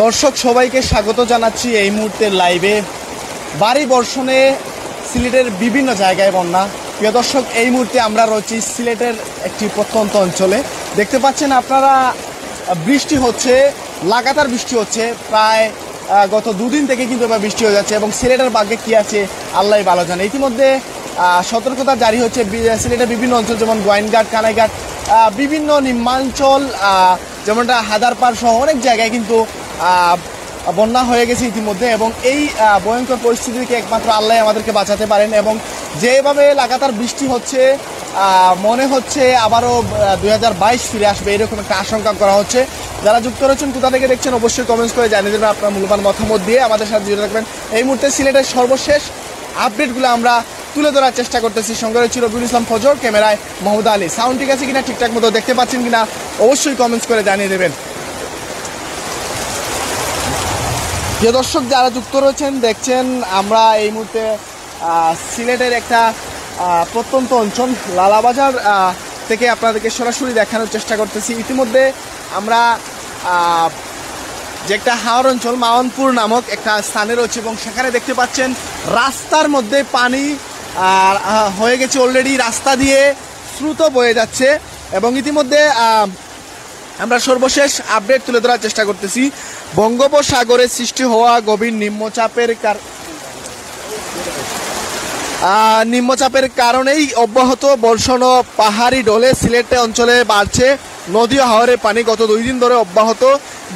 দর্শক সবাইকে স্বাগত জানাচ্ছি এই মুহূর্তের লাইভে। ভারী বর্ষণে সিলেটের বিভিন্ন জায়গায় বন্যা। প্রিয় দর্শক, এই মুহূর্তে আমরা রয়েছি সিলেটের একটি প্রত্যন্ত অঞ্চলে। দেখতে পাচ্ছেন আপনারা বৃষ্টি হচ্ছে, লাগাতার বৃষ্টি হচ্ছে, প্রায় গত দুদিন থেকে কিন্তু এবার বৃষ্টি হয়ে যাচ্ছে এবং সিলেটের ভাগ্যে কী আছে আল্লাহ ভালো জানে। ইতিমধ্যে সতর্কতা জারি হচ্ছে সিলেটের বিভিন্ন অঞ্চল, যেমন গোয়াইনঘাট, কানাইঘাট, বিভিন্ন নিম্নাঞ্চল, যেমনটা হাদারপাড় সহ অনেক জায়গায় কিন্তু বন্যা হয়ে গেছে ইতিমধ্যে। এবং এই ভয়ঙ্কর পরিস্থিতি থেকে একমাত্র আল্লাহ আমাদেরকে বাঁচাতে পারেন। এবং যেভাবে লাগাতার বৃষ্টি হচ্ছে, মনে হচ্ছে আবারও 2022 ফিরে আসবে, এরকম একটা আশঙ্কা করা হচ্ছে। যারা যুক্ত রয়েছেন, কোথা থেকে দেখছেন অবশ্যই কমেন্টস করে জানিয়ে দেবেন আপনার মূল্যবান মতামত দিয়ে আমাদের সাথে জুড়ে থাকবেন। এই মুহূর্তে সিলেটের সর্বশেষ আপডেটগুলো আমরা তুলে ধরার চেষ্টা করতেছি। সঙ্গে রয়েছে রবিউল ইসলাম ফজর, ক্যামেরায় মোহাম্মদ আলী। সাউন্ড ঠিক আছে কিনা, ঠিকঠাক মতো দেখতে পাচ্ছেন কিনা অবশ্যই কমেন্টস করে জানিয়ে দেবেন। যে দর্শক যারা যুক্ত রয়েছেন, দেখছেন আমরা এই মুহূর্তে সিলেটের একটা প্রত্যন্ত অঞ্চল লালাবাজার থেকে আপনাদেরকে সরাসরি দেখানোর চেষ্টা করতেছি। ইতিমধ্যে আমরা যে একটা হাওর অঞ্চল মাওয়ানপুর নামক একটা স্থানে রয়েছে এবং সেখানে দেখতে পাচ্ছেন রাস্তার মধ্যে পানি হয়ে গেছে অলরেডি, রাস্তা দিয়ে স্রোত বয়ে যাচ্ছে। এবং ইতিমধ্যে আমরা সর্বশেষ আপডেট তুলে ধরার চেষ্টা করতেছি। বঙ্গোপসাগরে সৃষ্টি হওয়া গভীর নিম্নচাপের কারণেই অব্যাহত বর্ষণ ও পাহাড়ি ঢলে সিলেট অঞ্চলে বাড়ছে নদী ও হাওরের পানি। গত 2 দিন ধরে অব্যাহত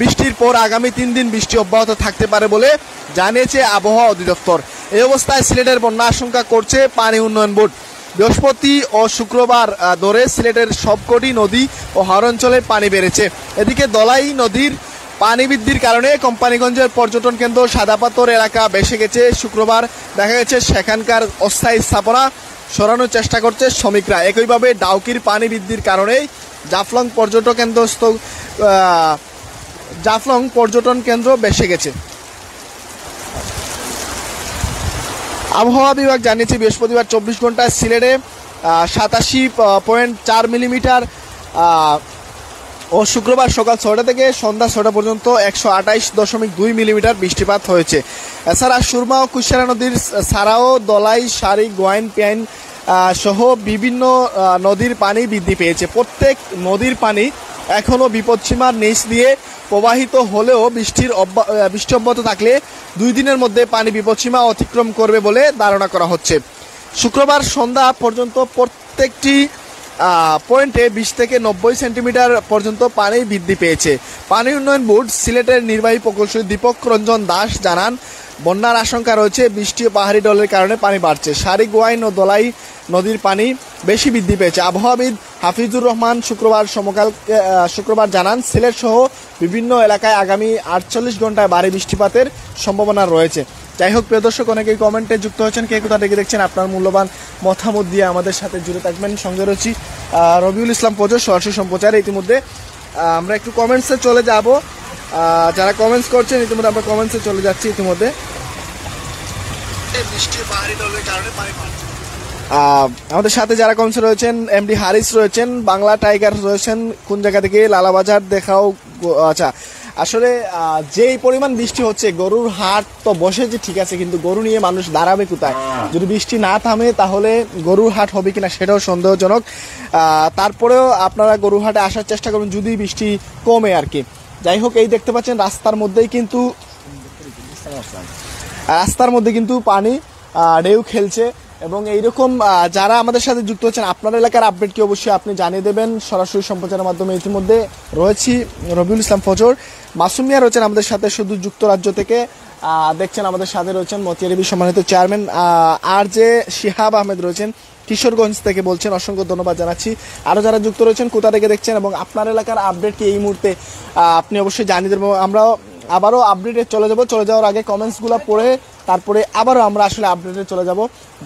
বৃষ্টির পর আগামী 3 দিন বৃষ্টি অব্যাহত থাকতে পারে বলে জানিয়েছে আবহাওয়া অধিদপ্তর। এই অবস্থায় সিলেটের বন্যা আশঙ্কা করছে পানি উন্নয়ন বোর্ড। বৃহস্পতি ও শুক্রবার ধরে সিলেটের সবকটি নদী ও হাওর অঞ্চলে পানি বেড়েছে। এদিকে দলাই নদীর পানি বৃদ্ধির কারণে কোম্পানিগঞ্জের পর্যটন কেন্দ্র সাদাপাথর এলাকা ভেসে গেছে। শুক্রবার দেখা গেছে সেখানকার অস্থায়ী স্থাপনা সরানোর চেষ্টা করছে শ্রমিকরা। একইভাবে ডাউকির পানি বৃদ্ধির কারণে জাফলং পর্যটন কেন্দ্র ভেসে গেছে। আবহাওয়া বিভাগ জানিয়েছে বৃহস্পতিবার 24 ঘন্টায় সিলেটে 87.4 মিলিমিটার ও শুক্রবার সকাল 6টা থেকে সন্ধ্যা 6টা পর্যন্ত 128.2 মিলিমিটার বৃষ্টিপাত হয়েছে। এছাড়া সুরমা ও কুশিয়ারা নদীর ছাড়াও দলাই, সারি, গোয়াইন, পিয়াইন সহ বিভিন্ন নদীর পানি বৃদ্ধি পেয়েছে। প্রত্যেক নদীর পানি এখনও বিপদসীমার নিচ দিয়ে প্রবাহিত হলেও বৃষ্টি অব্যাহত থাকলে 2 দিনের মধ্যে পানি বিপদসীমা অতিক্রম করবে বলে ধারণা করা হচ্ছে। শুক্রবার সন্ধ্যা পর্যন্ত প্রত্যেকটি পয়েন্টে 20 থেকে 90 সেন্টিমিটার পর্যন্ত পানি বৃদ্ধি পেয়েছে। পানি উন্নয়ন বোর্ড সিলেটের নির্বাহী প্রকৌশলী দীপক রঞ্জন দাস জানান, বন্যার আশঙ্কা রয়েছে। বৃষ্টি ও পাহাড়ি ঢলের কারণে পানি বাড়ছে। সারি, গোয়াইন ও দলাই নদীর পানি বেশি বৃদ্ধি পেয়েছে। আবহাওয়াবিদ হাফিজুর রহমান শুক্রবার জানান, সিলেট সহ বিভিন্ন এলাকায় আগামী 48 ঘন্টায় ভারী বৃষ্টিপাতের সম্ভাবনা রয়েছে। যাই হোক, প্রিয় দর্শক, অনেকেই কমেন্টে যুক্ত হয়েছেন, কে কোথা থেকে দেখছেন আপনার মূল্যবান মতামত দিয়ে আমাদের সাথে জুড়ে থাকবেন। সঙ্গে রয়েছি রবিউল ইসলাম ফজর, সরাসরি সম্প্রচারে। ইতিমধ্যে আমরা একটু কমেন্টসে চলে যাব। যারা কমেন্টস করছেন ইতিমধ্যে আমরা কমেন্টসে চলে যাচ্ছি। ইতিমধ্যে আমাদের সাথে যারা কমেন্টসে রয়েছেন, এমডি হারিস রয়েছেন, বাংলা টাইগার রয়েছেন, কোন জায়গা থেকে লালাবাজার দেখাও। আচ্ছা, আসলে যেই পরিমাণ বৃষ্টি হচ্ছে, গরুর হাট তো বসেছে ঠিক আছে, কিন্তু গরু নিয়ে মানুষ দাঁড়াবে কোথায়? যদি বৃষ্টি না থামে তাহলে গরুর হাট হবে কিনা সেটাও সন্দেহজনক। তারপরেও আপনারা গরুর হাটে আসার চেষ্টা করবেন যদি বৃষ্টি কমে আর কি। যাই হোক, এই দেখতে পাচ্ছেন রাস্তার মধ্যে কিন্তু পানি ঢেউ খেলছে। এবং এইরকম যারা আমাদের সাথে যুক্ত হচ্ছেন, আপনার এলাকার আপডেট কি অবশ্যই আপনি জানিয়ে দেবেন সরাসরি সম্প্রচারের মাধ্যমে। ইতিমধ্যে রয়েছি রবিউল ইসলাম ফজর, মাসুম মিয়া রয়েছেন আমাদের সাথে শুধু যুক্তরাজ্য থেকে। দেখছেন আমাদের সাথে রয়েছেন মতিয়ারবি সম্মানিত চেয়ারম্যান আর জে শিহাব আহমেদ রয়েছেন কিশোরগঞ্জ থেকে, বলছেন অসংখ্য ধন্যবাদ জানাচ্ছি। আরও যারা যুক্ত রয়েছেন কোথা থেকে দেখছেন এবং আপনার এলাকার আপডেট কি এই মুহূর্তে আপনি অবশ্যই জানিয়ে দেবেন। আমরাও আবারও আপডেটে চলে যাওয়ার আগে কমেন্টসগুলো পড়ে তারপরে আবারও আমরা আসলে আপডেটে চলে যাব।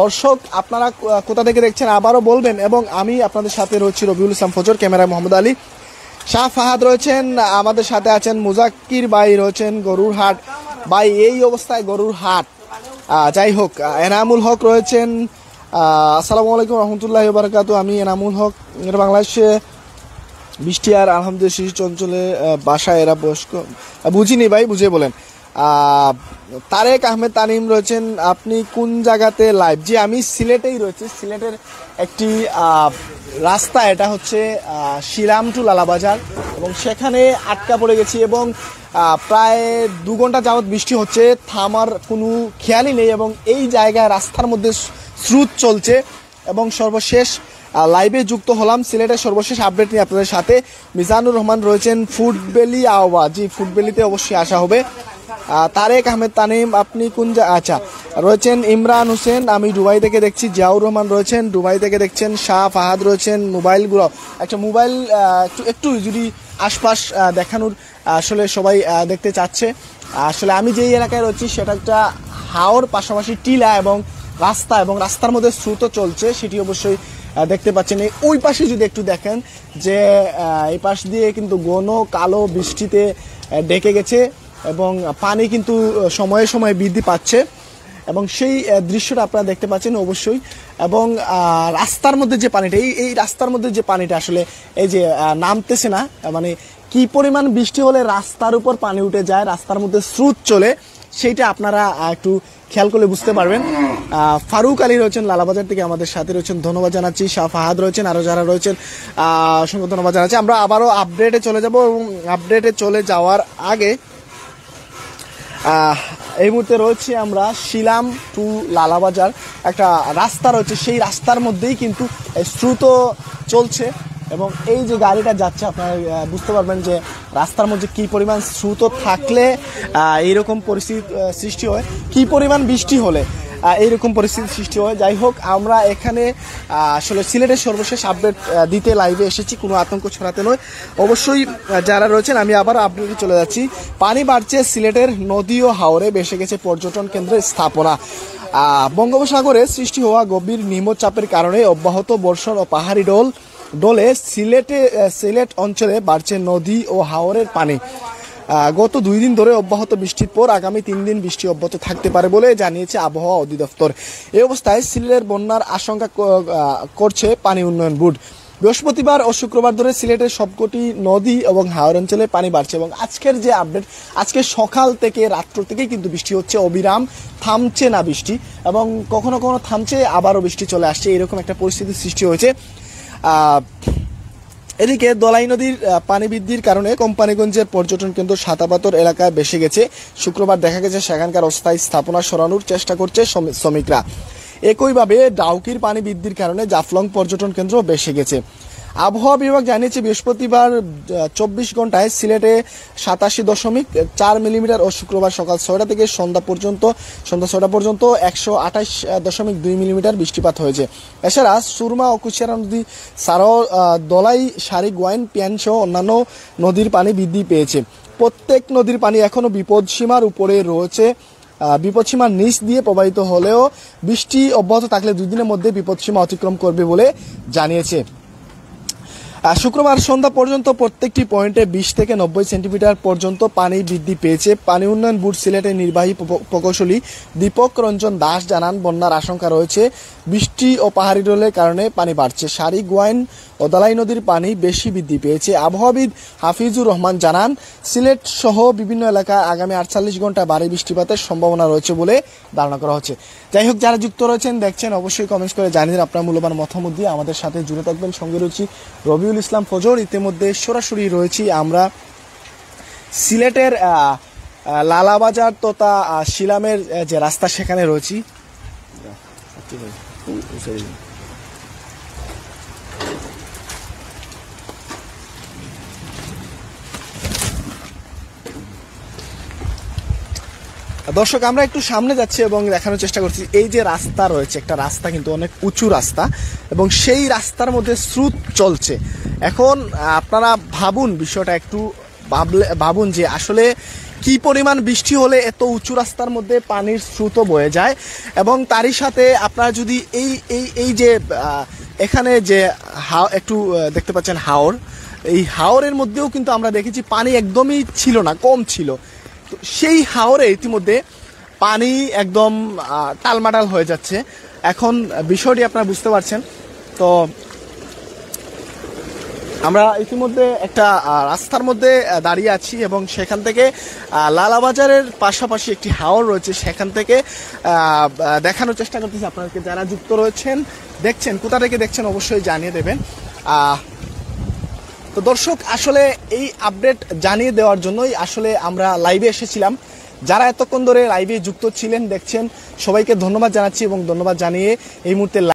দর্শক, আপনারা কোথা থেকে দেখছেন আবারও বলবেন। এবং আমি আপনাদের সাথে রয়েছি রবিউল ইসলাম ফজর, ক্যামেরায় মোহাম্মদ আলী। শাহ ফাহাদ রয়েছেন আমাদের সাথে, আছেন মুজাক্কির ভাই রয়েছেন গরুর হাট। ভাই, এই অবস্থায় গরুর হাট। যাই হোক, এনামুল হক রয়েছেন, আসসালামু আলাইকুম রহমতুল্লাহি ওয়া বারাকাতুহু। আমি এনামুল হক, বাংলাদেশে বৃষ্টি আর আলহামদুলিল্লাহ শিশু চঞ্চলে বাসায় এরা বয়স্ক বুঝিনি ভাই, বুঝিয়ে বলেন। তারেক আহমেদ তানিম রয়েছেন, আপনি কোন জায়গাতে লাইভ? জি আমি সিলেটেই রয়েছি। সিলেটের একটি রাস্তা, এটা হচ্ছে শিলাম টু লালাবাজার, এবং সেখানে আটকা পড়ে গেছি এবং প্রায় 2 ঘন্টা যাবৎ বৃষ্টি হচ্ছে, থামার কোনো খেয়ালই নেই এবং এই জায়গায় রাস্তার মধ্যে স্রোত চলছে। এবং সর্বশেষ লাইভে যুক্ত হলাম সিলেটের সর্বশেষ আপডেট নিয়ে আপনাদের সাথে। মিজানুর রহমান রয়েছেন ফুডবেলি আওয়া, জি ফুডবেলিতে অবশ্যই আসা হবে। তারেক আহমেদ তানিম আপনি কোন আচ্ছা রয়েছেন। ইমরান হোসেন আমি দুবাই থেকে দেখছি। জিয়াউর রহমান রয়েছেন দুবাই থেকে দেখছেন। শাহ ফাহাদ রয়েছেন। মোবাইলগুলো একটা মোবাইল একটু যদি আশপাশ দেখানোর আসলে সবাই দেখতে চাচ্ছে। আসলে আমি যেই এলাকায় রয়েছি সেটা একটা হাওর, পাশাপাশি টিলা এবং রাস্তা, এবং রাস্তার মধ্যে স্রোত চলছে, সেটি অবশ্যই দেখতে পাচ্ছেন। ওই পাশে যদি একটু দেখেন যে এই পাশ দিয়ে কিন্তু ঘন কালো বৃষ্টিতে ঢেকে গেছে এবং পানি কিন্তু সময়ে সময়ে বৃদ্ধি পাচ্ছে, এবং সেই দৃশ্যটা আপনারা দেখতে পাচ্ছেন অবশ্যই। এবং রাস্তার মধ্যে যে পানিটা, এই রাস্তার মধ্যে যে পানিটা আসলে এই যে নামতেছে না, মানে কি পরিমাণ বৃষ্টি হলে রাস্তার উপর পানি উঠে যায়, রাস্তার মধ্যে স্রোত চলে, সেইটা আপনারা একটু খেয়াল করলে বুঝতে পারবেন। ফারুক আলী রয়েছেন লালাবাজার থেকে আমাদের সাথে রয়েছেন, ধন্যবাদ জানাচ্ছি। শাহ ফাহাদ রয়েছেন, আরও যারা রয়েছেন অসংখ্য ধন্যবাদ জানাচ্ছি। আমরা আবারও আপডেটে চলে যাব, এবং আপডেটে চলে যাওয়ার আগে এই মুহূর্তে রয়েছে আমরা শিলাম টু লালাবাজার, একটা রাস্তা রয়েছে, সেই রাস্তার মধ্যেই কিন্তু স্রোত চলছে, এবং এই যে গাড়িটা যাচ্ছে আপনারা বুঝতে পারবেন যে রাস্তার মধ্যে কি পরিমাণ স্রোত থাকলে এইরকম পরিস্থিতি সৃষ্টি হয়, কি পরিমাণ বৃষ্টি হলে এইরকম পরিস্থিতি সৃষ্টি হয়। যাই হোক, আমরা এখানে আসলে সিলেটের সর্বশেষ আপডেট দিতে লাইভে এসেছি, কোনো আতঙ্ক ছড়াতে নয়। অবশ্যই যারা রয়েছেন, আমি আবার আপডেটে চলে যাচ্ছি। পানি বাড়ছে, সিলেটের নদী ও হাওরে ভেসে গেছে পর্যটন কেন্দ্রের স্থাপনা। বঙ্গোপসাগরে সৃষ্টি হওয়া গভীর নিম্নচাপের কারণে অব্যাহত বর্ষণ ও পাহাড়ি ডলে সিলেট অঞ্চলে বাড়ছে নদী ও হাওরের পানি। গত 2 দিন ধরে অব্যাহত বৃষ্টির পর আগামী 3 দিন বৃষ্টি অব্যাহত থাকতে পারে বলে জানিয়েছে আবহাওয়া অধিদপ্তর। এই অবস্থায় সিলেটের বন্যার আশঙ্কা করছে পানি উন্নয়ন বোর্ড। বৃহস্পতিবার ও শুক্রবার ধরে সিলেটের সবকটি নদী এবং হাওর অঞ্চলে পানি বাড়ছে, এবং আজকের যে আপডেট, আজকে সকাল থেকে রাত্র থেকেই কিন্তু বৃষ্টি হচ্ছে, অবিরাম, থামছে না বৃষ্টি, এবং কখনো কখনো থামছে আবারও বৃষ্টি চলে আসছে, এরকম একটা পরিস্থিতির সৃষ্টি হয়েছে। এদিকে দলাই নদীর পানি বৃদ্ধির কারণে কোম্পানিগঞ্জের পর্যটন কেন্দ্র সাতাবাতর এলাকায় ভেসে গেছে। শুক্রবার দেখা গেছে সেখানকার অস্থায়ী স্থাপনা সরানোর চেষ্টা করছে শ্রমিকরা। একইভাবে ডাউকির পানি বৃদ্ধির কারণে জাফলং পর্যটন কেন্দ্র ভেসে গেছে। আবহাওয়া বিভাগ জানিয়েছে বৃহস্পতিবার 24 ঘন্টায় সিলেটে 87.4 মিলিমিটার ও শুক্রবার সকাল 6টা থেকে সন্ধ্যা 6টা পর্যন্ত 128.2 মিলিমিটার বৃষ্টিপাত হয়েছে। এছাড়া সুরমা ও কুশিয়ারা নদী ছাড়াও দলাই, সারি, গোয়াইন, পিয়ান সহ অন্যান্য নদীর পানি বৃদ্ধি পেয়েছে। প্রত্যেক নদীর পানি এখনও বিপদসীমার উপরে রয়েছে। বিপদসীমার নিচ দিয়ে প্রবাহিত হলেও বৃষ্টি অব্যাহত থাকলে 2 দিনের মধ্যে বিপদসীমা অতিক্রম করবে বলে জানিয়েছে। শুক্রবার সন্ধ্যা পর্যন্ত প্রত্যেকটি পয়েন্টে 20 থেকে 90 সেন্টিমিটার পর্যন্ত পানি বৃদ্ধি পেয়েছে। পানি উন্নয়ন বোর্ড সিলেটের নির্বাহী প্রকৌশলী দীপক রঞ্জন দাস জানান, বন্যার আশঙ্কা রয়েছে। বৃষ্টি ও পাহাড়ি ঢলের কারণে পানি বাড়ছে। সারি, গোয়াইন ও দালাই নদীর পানি বেশি বৃদ্ধি পেয়েছে। আবহাওয়াবিদ হাফিজুর রহমান জানান, সিলেট সহ বিভিন্ন এলাকায় আগামী 48 ঘন্টা ভারী বৃষ্টিপাতের সম্ভাবনা রয়েছে বলে ধারণা করা হচ্ছে। যাই হোক, যারা যুক্ত রয়েছেন দেখছেন অবশ্যই কমেন্টস করে জানিয়ে আপনার মূল্যবান মতামত দিয়ে আমাদের সাথে জুড়ে থাকবেন। সঙ্গে রয়েছি রবিউল ইসলাম ফজর। ইতিমধ্যে সরাসরি রয়েছি আমরা সিলেটের লালাবাজার তথা শিলামের যে রাস্তা, সেখানে রয়েছি। দর্শক, আমরা একটু সামনে যাচ্ছি এবং দেখানোর চেষ্টা করছি এই যে রাস্তা রয়েছে, একটা রাস্তা কিন্তু অনেক উঁচু রাস্তা, এবং সেই রাস্তার মধ্যে স্রোত চলছে। এখন আপনারা ভাবুন, বিষয়টা একটু ভাবুন যে আসলে কি পরিমাণ বৃষ্টি হলে এত উঁচু রাস্তার মধ্যে পানির স্রোত বয়ে যায়। এবং তারই সাথে আপনারা যদি এই যে এখানে যে একটু দেখতে পাচ্ছেন হাওর, এই হাওরের মধ্যেও কিন্তু আমরা দেখেছি পানি একদমই ছিল না, কম ছিল। তো সেই হাওরে ইতিমধ্যে পানি একদম টালমাটাল হয়ে যাচ্ছে। এখন বিষয়টি আপনারা বুঝতে পারছেন। তো আমরা ইতিমধ্যে একটা রাস্তার মধ্যে দাঁড়িয়ে আছি এবং সেখান থেকে লালাবাজারের পাশাপাশি একটি হাওর রয়েছে, সেখান থেকে দেখানোর চেষ্টা করতেছি আপনাদেরকে। যারা যুক্ত রয়েছেন, দেখছেন, কোথা থেকে দেখছেন অবশ্যই জানিয়ে দেবেন। তো দর্শক, আসলে এই আপডেট জানিয়ে দেওয়ার জন্যই আসলে আমরা লাইভে এসেছিলাম। যারা এতক্ষণ ধরে লাইভে যুক্ত ছিলেন, দেখছেন, সবাইকে ধন্যবাদ জানাচ্ছি এবং ধন্যবাদ জানিয়ে এই মুহূর্তে